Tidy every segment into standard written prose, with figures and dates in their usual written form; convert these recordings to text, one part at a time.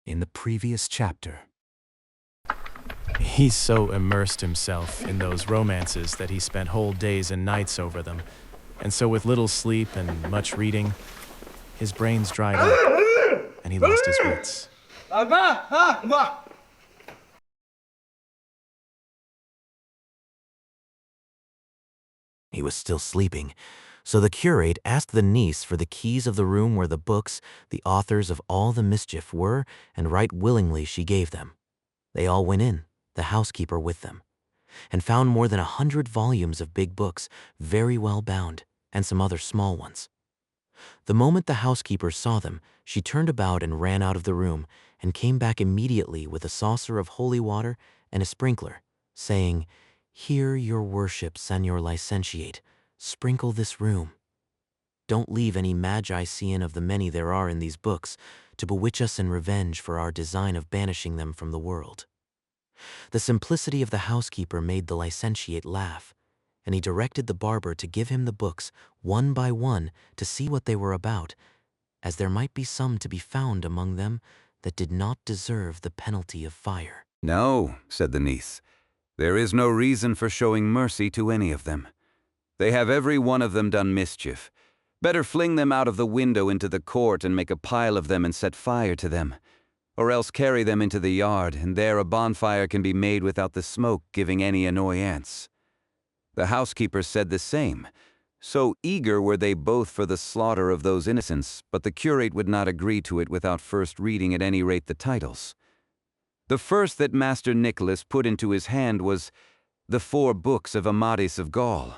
in the previous chapter. He so immersed himself in those romances that he spent whole days and nights over them, and so with little sleep and much reading, his brains dried up, and he lost his wits. He was still sleeping, so the curate asked the niece for the keys of the room where the books, the authors of all the mischief were, and right willingly she gave them. They all went in, the housekeeper with them, and found more than 100 volumes of big books, very well bound, and some other small ones. The moment the housekeeper saw them, she turned about and ran out of the room, and came back immediately with a saucer of holy water and a sprinkler, saying, "Here, your worship, Señor Licentiate, sprinkle this room. Don't leave any Magicean of the many there are in these books, to bewitch us in revenge for our design of banishing them from the world." The simplicity of the housekeeper made the licentiate laugh, and he directed the barber to give him the books one by one to see what they were about, as there might be some to be found among them that did not deserve the penalty of fire. "No," said the niece. "There is no reason for showing mercy to any of them. They have every one of them done mischief. Better fling them out of the window into the court and make a pile of them and set fire to them. Or else carry them into the yard, and there a bonfire can be made without the smoke giving any annoyance." The housekeeper said the same. So eager were they both for the slaughter of those innocents, but the curate would not agree to it without first reading at any rate the titles. The first that Master Nicholas put into his hand was the 4 books of Amadis of Gaul.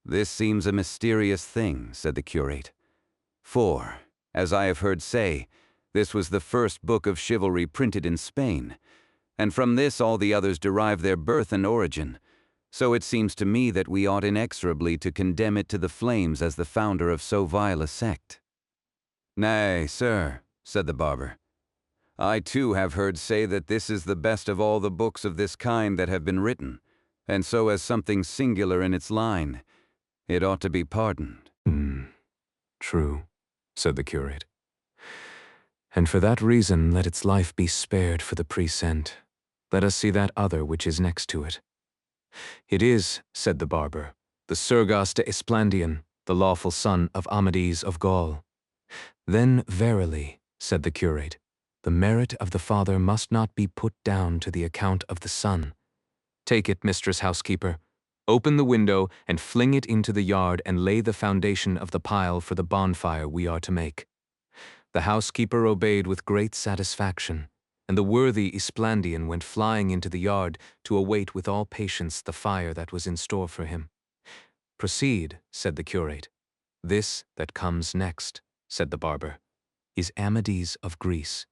"This seems a mysterious thing," said the curate. "For, as I have heard say, this was the first book of chivalry printed in Spain, and from this all the others derive their birth and origin. So it seems to me that we ought inexorably to condemn it to the flames as the founder of so vile a sect." "Nay, sir," said the barber, "I too have heard say that this is the best of all the books of this kind that have been written, and so as something singular in its line, it ought to be pardoned." True, said the curate. And for that reason let its life be spared for the present. Let us see that other which is next to it. It is, said the barber, the Sergas de Esplandian, the lawful son of Amadis of Gaul. Then verily, said the curate, the merit of the father must not be put down to the account of the son. Take it, mistress housekeeper. Open the window and fling it into the yard and lay the foundation of the pile for the bonfire we are to make. The housekeeper obeyed with great satisfaction, and the worthy Esplandian went flying into the yard to await with all patience the fire that was in store for him. Proceed, said the curate. This that comes next, said the barber, is Amadis of Greece,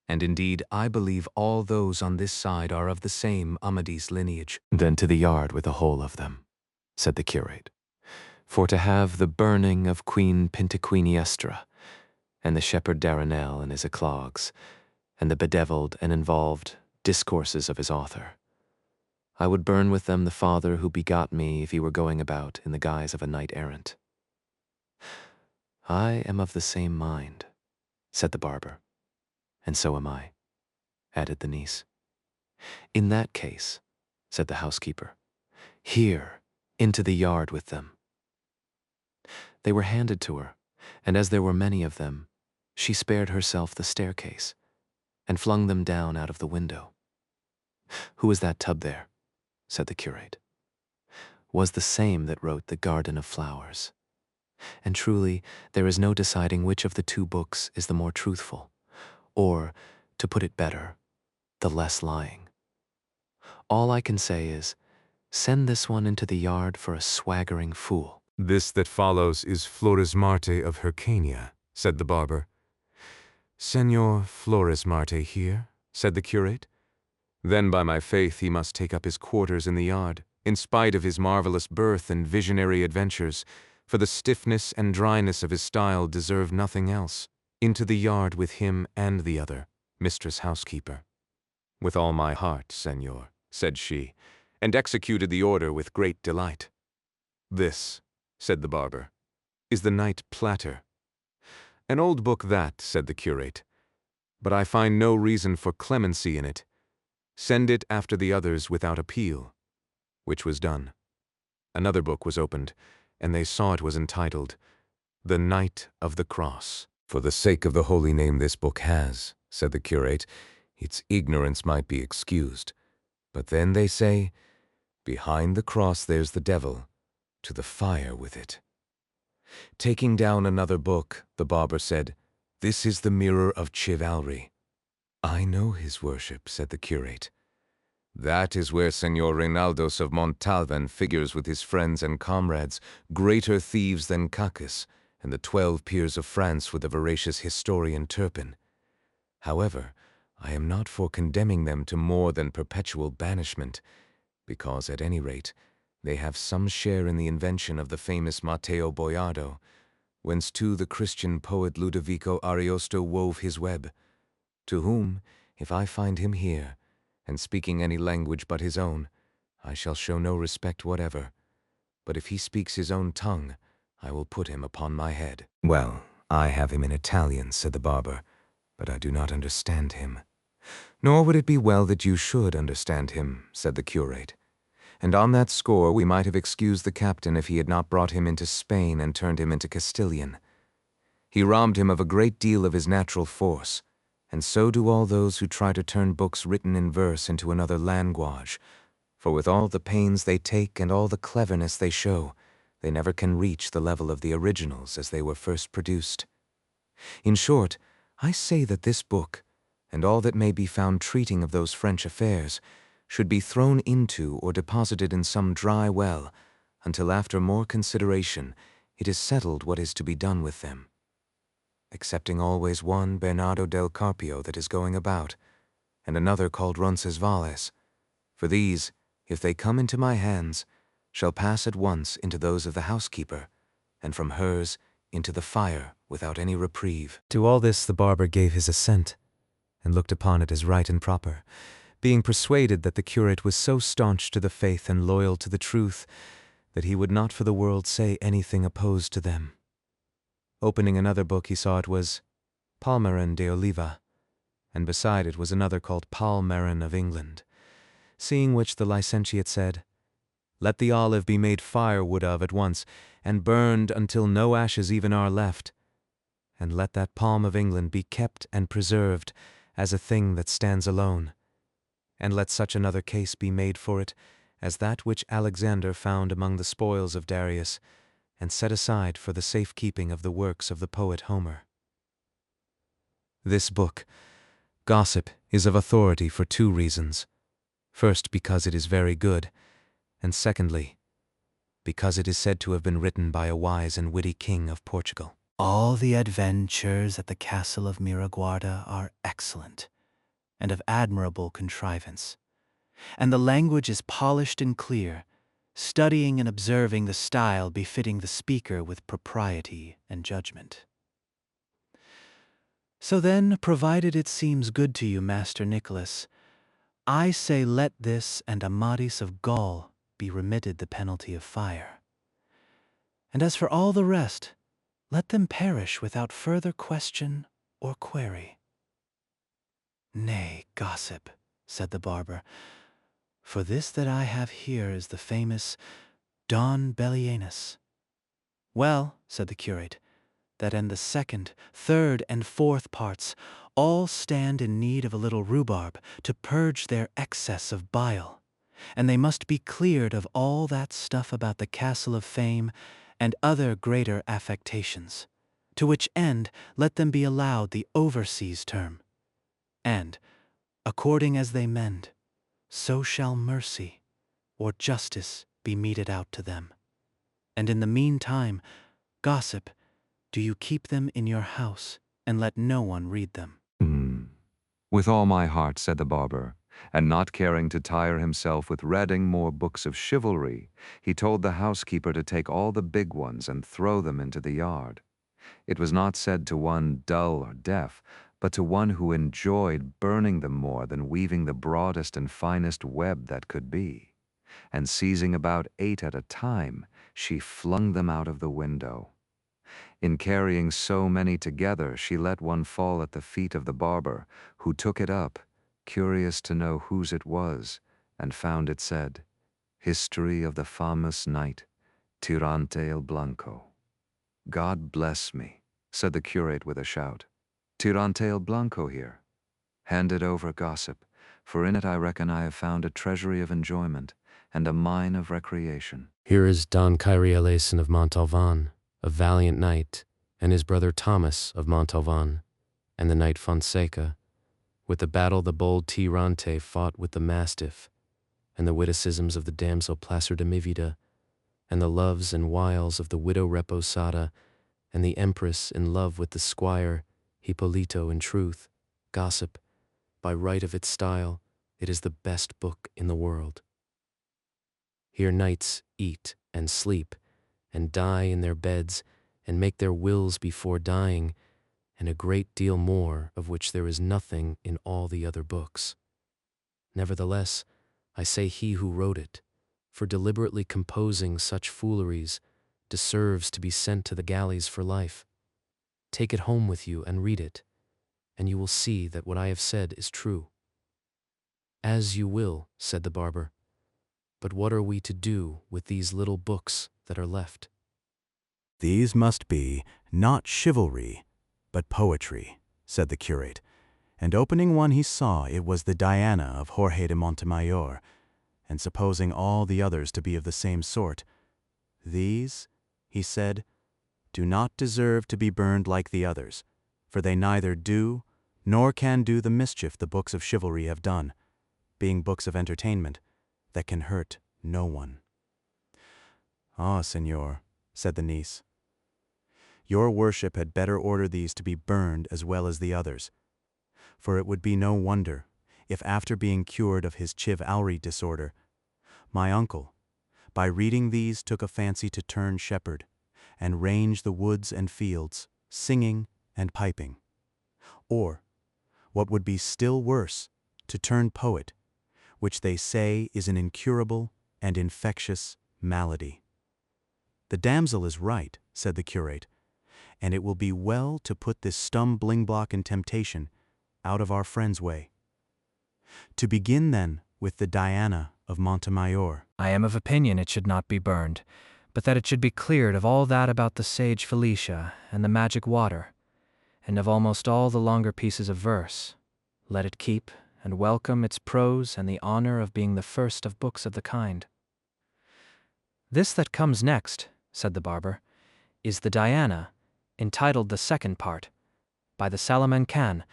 and indeed I believe all those on this side are of the same Amadis lineage. Then to the yard with the whole of them, said the curate, for to have the burning of Queen Pentaquiniestra, and the shepherd Daranel and his eclogues, and the bedeviled and involved discourses of his author. I would burn with them the father who begot me if he were going about in the guise of a knight-errant. I am of the same mind, said the barber. And so am I, added the niece. In that case, said the housekeeper, here, into the yard with them. They were handed to her, and as there were many of them, she spared herself the staircase, and flung them down out of the window. Who is that tub there? Said the curate. Was the same that wrote the Garden of Flowers. And truly, there is no deciding which of the 2 books is the more truthful, or, to put it better, the less lying. All I can say is, send this one into the yard for a swaggering fool. "This that follows is Florismarte of Hyrcania," said the barber. "Señor Florismarte here?" said the curate. "Then by my faith he must take up his quarters in the yard, in spite of his marvelous birth and visionary adventures, for the stiffness and dryness of his style deserve nothing else. Into the yard with him and the other, mistress housekeeper." "With all my heart, señor," said she, and executed the order with great delight. "This," said the barber, "is the Knight Platter." "An old book that," said the curate, but I find no reason for clemency in it. Send it after the others without appeal. Which was done. Another book was opened, and they saw it was entitled, The Knight of the Cross. For the sake of the holy name this book has, said the curate, its ignorance might be excused. But then they say, behind the cross there's the devil, to the fire with it. Taking down another book, the barber said, This is the mirror of chivalry. I know his worship, said the curate. That is where Señor Reinaldos of Montalvan figures with his friends and comrades, greater thieves than Cacus, and the 12 peers of France with the voracious historian Turpin. However, I am not for condemning them to more than perpetual banishment, because, at any rate, they have some share in the invention of the famous Matteo Boiardo, whence too the Christian poet Ludovico Ariosto wove his web, to whom, if I find him here, and speaking any language but his own, I shall show no respect whatever, but if he speaks his own tongue, I will put him upon my head. Well, I have him in Italian, said the barber, but I do not understand him. Nor would it be well that you should understand him, said the curate. And on that score we might have excused the captain if he had not brought him into Spain and turned him into Castilian. He robbed him of a great deal of his natural force, and so do all those who try to turn books written in verse into another language, for with all the pains they take and all the cleverness they show, they never can reach the level of the originals as they were first produced. In short, I say that this book, and all that may be found treating of those French affairs, should be thrown into or deposited in some dry well, until after more consideration it is settled what is to be done with them. Excepting always one Bernardo del Carpio that is going about, and another called Roncesvalles. For these, if they come into my hands, shall pass at once into those of the housekeeper, and from hers into the fire without any reprieve. To all this the barber gave his assent, and looked upon it as right and proper, being persuaded that the curate was so staunch to the faith and loyal to the truth that he would not for the world say anything opposed to them. Opening another book, he saw it was Palmerin de Oliva, and beside it was another called Palmerin of England, seeing which the licentiate said, Let the olive be made firewood of at once, and burned until no ashes even are left, and let that palm of England be kept and preserved as a thing that stands alone, and let such another case be made for it as that which Alexander found among the spoils of Darius, and set aside for the safekeeping of the works of the poet Homer. This book, Gossip, is of authority for 2 reasons. First, because it is very good, and secondly, because it is said to have been written by a wise and witty king of Portugal. All the adventures at the castle of Miraguarda are excellent, and of admirable contrivance, and the language is polished and clear, studying and observing the style befitting the speaker with propriety and judgment. So then, provided it seems good to you, Master Nicholas, I say let this and Amadis of Gaul be remitted the penalty of fire. And as for all the rest, let them perish without further question or query. Nay, gossip, said the barber, for this that I have here is the famous Don Bellienus. Well, said the curate, that and the 2nd, 3rd, and 4th parts all stand in need of a little rhubarb to purge their excess of bile, and they must be cleared of all that stuff about the castle of fame and other greater affectations, to which end let them be allowed the overseas term, and, according as they mend, so shall mercy or justice be meted out to them. And in the meantime, gossip, do you keep them in your house, and let no one read them. With all my heart, said the barber, and not caring to tire himself with reading more books of chivalry, he told the housekeeper to take all the big ones and throw them into the yard. It was not said to one dull or deaf, but to one who enjoyed burning them more than weaving the broadest and finest web that could be. And seizing about 8 at a time, she flung them out of the window. In carrying so many together, she let one fall at the feet of the barber, who took it up, curious to know whose it was, and found it said, "History of the famous knight, Tirante el Blanco." "God bless me," said the curate with a shout. "Tirante el Blanco here. Hand it over, gossip, for in it I reckon I have found a treasury of enjoyment and a mine of recreation." Here is Don Quixote of Montalvan, a valiant knight, and his brother Thomas of Montalvan, and the knight Fonseca. With the battle the bold Tirante fought with the mastiff, and the witticisms of the damsel Placerda Mivida, and the loves and wiles of the widow Reposada, and the empress in love with the squire Hippolito. In truth, gossip, by right of its style, it is the best book in the world. Here knights eat and sleep, and die in their beds, and make their wills before dying, and a great deal more of which there is nothing in all the other books. Nevertheless, I say he who wrote it, for deliberately composing such fooleries, deserves to be sent to the galleys for life. Take it home with you and read it, and you will see that what I have said is true. As you will, said the barber, but what are we to do with these little books that are left? These must be not chivalry, but poetry, said the curate, and opening one he saw it was the Diana of Jorge de Montemayor, and supposing all the others to be of the same sort, "These," he said, "do not deserve to be burned like the others, for they neither do nor can do the mischief the books of chivalry have done, being books of entertainment that can hurt no one." "Ah, señor," said the niece, "your worship had better order these to be burned as well as the others, for it would be no wonder if after being cured of his chivalry disorder, my uncle, by reading these took a fancy to turn shepherd, and range the woods and fields, singing and piping, or, what would be still worse, to turn poet, which they say is an incurable and infectious malady." "The damsel is right," said the curate, "and it will be well to put this stumbling block in temptation out of our friend's way. To begin then with the Diana of Montemayor." "I am of opinion it should not be burned, but that it should be cleared of all that about the sage Felicia and the magic water, and of almost all the longer pieces of verse. Let it keep and welcome its prose and the honor of being the first of books of the kind." "This that comes next," said the barber, "is the Diana, entitled the second part, by the Salamancan,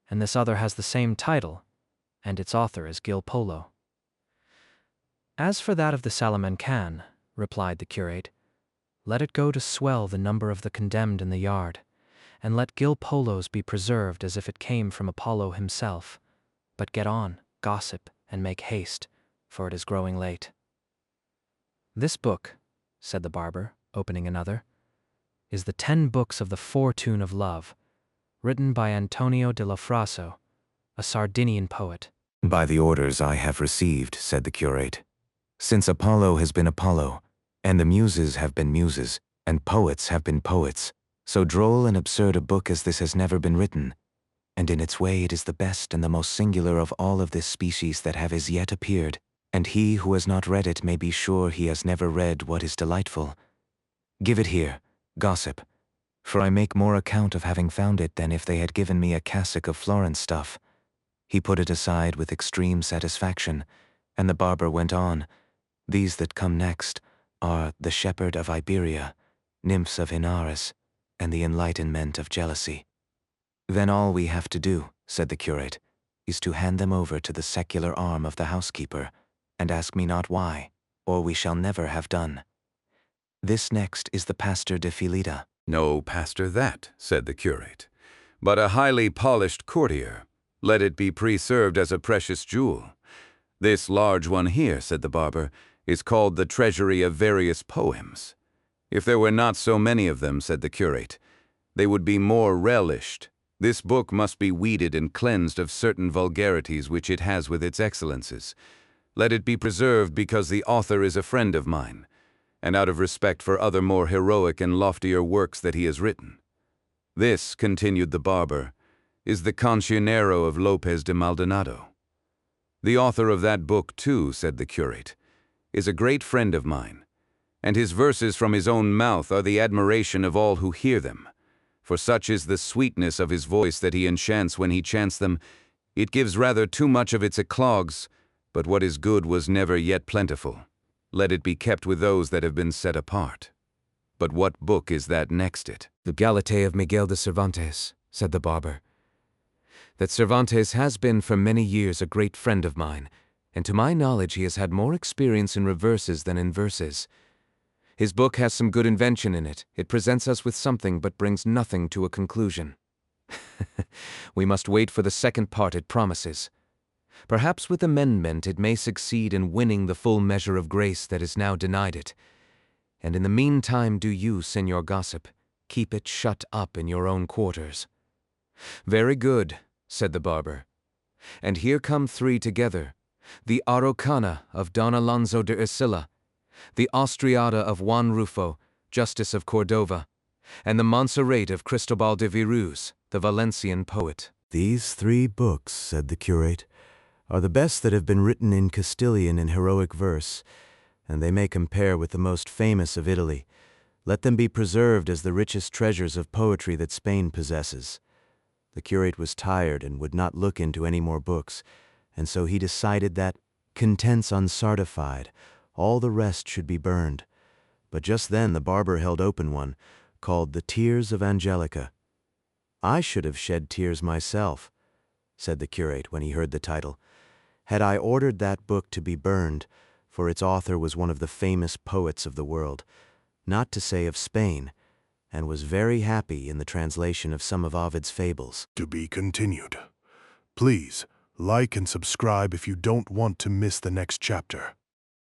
and this other has the same title, and its author is Gil Polo." "As for that of the Salamancan," replied the curate, "let it go to swell the number of the condemned in the yard, and let Gil Polo's be preserved as if it came from Apollo himself. But get on, gossip, and make haste, for it is growing late." "This book," said the barber, opening another, "is the 10 books of the Fortune of Love, written by Antonio de la Fraso, a Sardinian poet." "By the orders I have received," said the curate, "since Apollo has been Apollo, and the muses have been muses, and poets have been poets, so droll and absurd a book as this has never been written, and in its way it is the best and the most singular of all of this species that have as yet appeared, and he who has not read it may be sure he has never read what is delightful. Give it here, gossip, for I make more account of having found it than if they had given me a cassock of Florence stuff." He put it aside with extreme satisfaction, and the barber went on, "These that come next are The Shepherd of Iberia, Nymphs of Inaris, and The Enlightenment of Jealousy." "Then all we have to do," said the curate, "is to hand them over to the secular arm of the housekeeper, and ask me not why, or we shall never have done. This next is the Pastor de Filida." "No pastor that," said the curate, "but a highly polished courtier. Let it be preserved as a precious jewel. This large one here," said the barber, "is called the Treasury of Various Poems. If there were not so many of them," said the curate, "they would be more relished. This book must be weeded and cleansed of certain vulgarities which it has with its excellences. Let it be preserved because the author is a friend of mine, and out of respect for other more heroic and loftier works that he has written. This, continued the barber, is the Cancionero of Lopez de Maldonado. The author of that book, too, said the curate, is a great friend of mine, and his verses from his own mouth are the admiration of all who hear them. For such is the sweetness of his voice that he enchants when he chants them. It gives rather too much of its eclogues, but what is good was never yet plentiful. Let it be kept with those that have been set apart. But what book is that next it? The Galatea of Miguel de Cervantes, said the barber. That Cervantes has been for many years a great friend of mine, and to my knowledge he has had more experience in reverses than in verses. His book has some good invention in it. It presents us with something but brings nothing to a conclusion. We must wait for the second part it promises. Perhaps with amendment it may succeed in winning the full measure of grace that is now denied it. And in the meantime do you, Senor Gossip, keep it shut up in your own quarters. Very good, said the barber. And here come three together, the Araucana of Don Alonso de Ercilla, the Austriada of Juan Rufo, Justice of Cordova, and the Montserrat of Cristobal de Virus, the Valencian poet. These 3 books, said the curate, are the best that have been written in Castilian in heroic verse, and they may compare with the most famous of Italy. Let them be preserved as the richest treasures of poetry that Spain possesses. The curate was tired and would not look into any more books, and so he decided that, contents uncertified, all the rest should be burned. But just then the barber held open one, called The Tears of Angelica. I should have shed tears myself, said the curate when he heard the title, had I ordered that book to be burned, for its author was one of the famous poets of the world, not to say of Spain, and was very happy in the translation of some of Ovid's fables. To be continued. Please, like and subscribe if you don't want to miss the next chapter.